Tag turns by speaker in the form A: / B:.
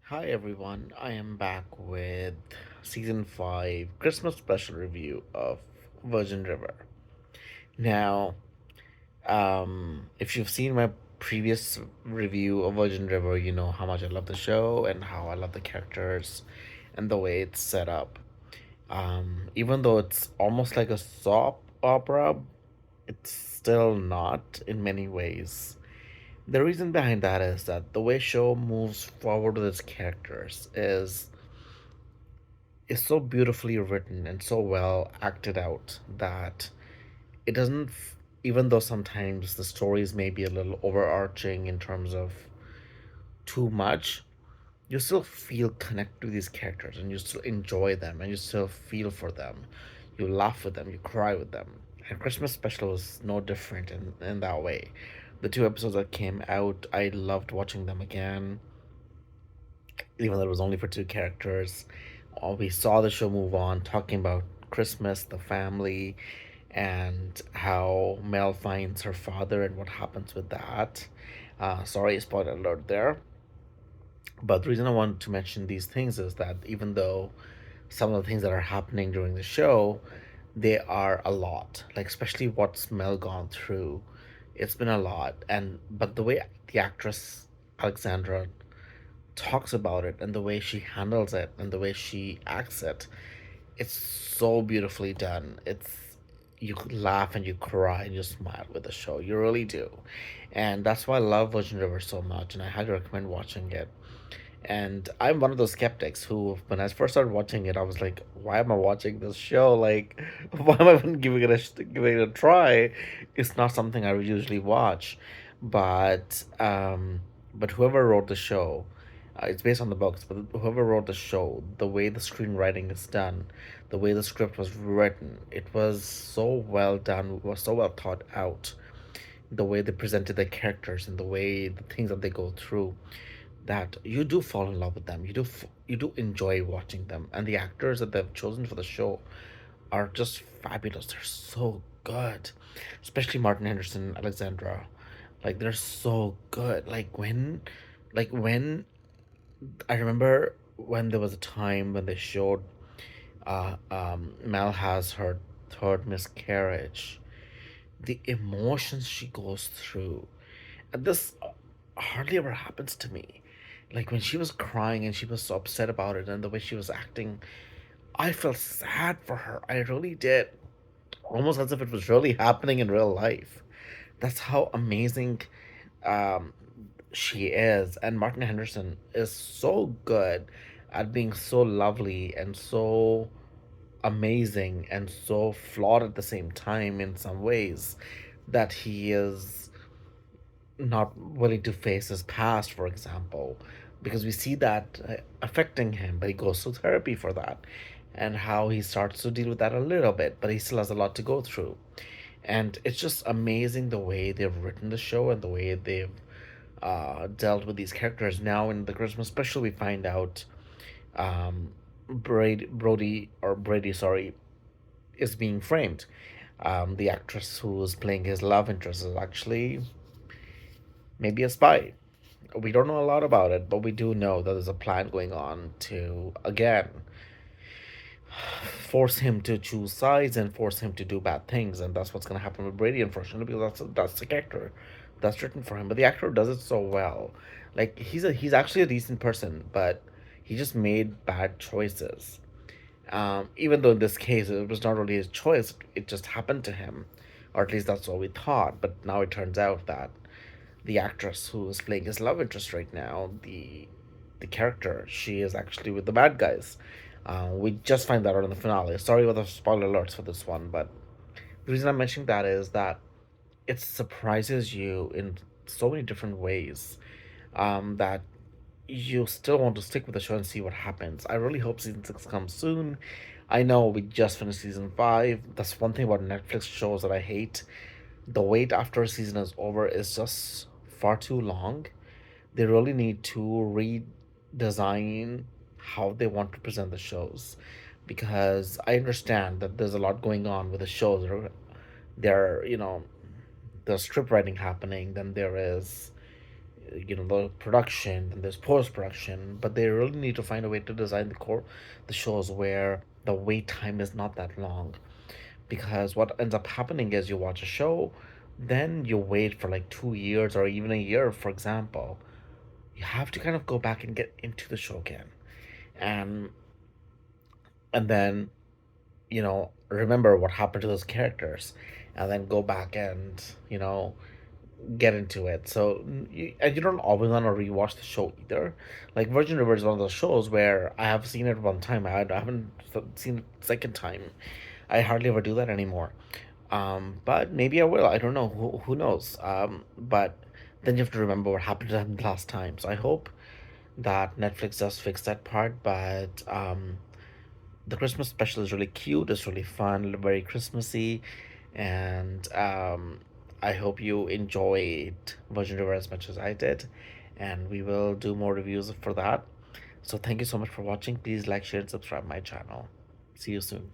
A: Hi everyone, I am back with season 5 Christmas special review of Virgin River. Now, if you've seen my previous review of Virgin River, you know how much I love the show and how I love the characters and the way it's set up. Even though it's almost like a soap opera, it's still not in many ways. The reason behind that is that the way show moves forward with its characters is so beautifully written and so well acted out that it doesn't even though sometimes the stories may be a little overarching in terms of too much, you still feel connected to these characters and you still enjoy them and you still feel for them. You laugh with them, you cry with them. And Christmas special was no different in that way. The two episodes that came out, I loved watching them again, even though it was only for two characters. We saw the show move on, talking about Christmas, the family, and how Mel finds her father and what happens with that. Sorry, spoiler alert there. But the reason I wanted to mention these things is that even though some of the things that are happening during the show, they are a lot. Like especially what's Mel gone through, it's been a lot. And but the way the actress Alexandra talks about it and the way she handles it and the way she acts it, it's so beautifully done. It's you laugh and you cry and you smile with the show. You really do. And that's why I love Virgin River so much and I highly recommend watching it. And I'm one of those skeptics who, when I first started watching it, I was like, "Why am I watching this show? Like, why am I even giving it a try? It's not something I would usually watch." But but whoever wrote the show, it's based on the books. But whoever wrote the show, the way the screenwriting is done, the way the script was written, it was so well done. It was so well thought out. The way they presented the characters and the way the things that they go through, that you do fall in love with them. You do enjoy watching them, and the actors that they've chosen for the show are just fabulous. They're so good, especially Martin Henderson, Alexandra. Like they're so good. Like when I remember when there was a time when they showed Mel has her third miscarriage, the emotions she goes through. And this hardly ever happens to me. Like when she was crying and she was so upset about it and the way she was acting, I felt sad for her. I really did. Almost as if it was really happening in real life. That's how amazing um, she is. And Martin Henderson is so good at being so lovely and so amazing and so flawed at the same time in some ways, that he is not willing to face his past, for example, because we see that affecting him, but he goes to therapy for that, and how he starts to deal with that a little bit, but he still has a lot to go through. And it's just amazing the way they've written the show and the way they've dealt with these characters. Now, in the Christmas special, we find out Brady, sorry, is being framed. The actress who is playing his love interest is actually maybe a spy. We don't know a lot about it, but we do know that there's a plan going on to, again, force him to choose sides and force him to do bad things. And that's what's going to happen with Brady, unfortunately, because that's the character that's written for him. But the actor does it so well. Like, he's actually a decent person, but he just made bad choices. Even though in this case it was not really his choice, it just happened to him, or at least that's what we thought. But now it turns out that the actress who is playing his love interest right now, the character, she is actually with the bad guys. We just find that out in the finale. Sorry about the spoiler alerts for this one, but the reason I'm mentioning that is that it surprises you in so many different ways, that you still want to stick with the show and see what happens. I really hope season 6 comes soon. I know we just finished season 5. That's one thing about Netflix shows that I hate. The wait after a season is over is just far too long. They really need to redesign how they want to present the shows, because I understand that there's a lot going on with the shows. There, there's script writing happening, then there is the production and there's post production, but they really need to find a way to design the shows where the wait time is not that long. Because what ends up happening is you watch a show, then you wait for like 2 years or even a year, for example. You have to kind of go back and get into the show again, and then remember what happened to those characters, and then go back and get into it. So and you don't always want to rewatch the show either. Like Virgin River is one of those shows where I have seen it one time. I haven't seen it second time. I hardly ever do that anymore. But maybe I will. I don't know. Who knows? But then you have to remember what happened to them last time. So I hope that Netflix does fix that part. But the Christmas special is really cute. It's really fun, very Christmassy, and I hope you enjoyed Virgin River as much as I did. And we will do more reviews for that. So thank you so much for watching. Please like, share, and subscribe my channel. See you soon.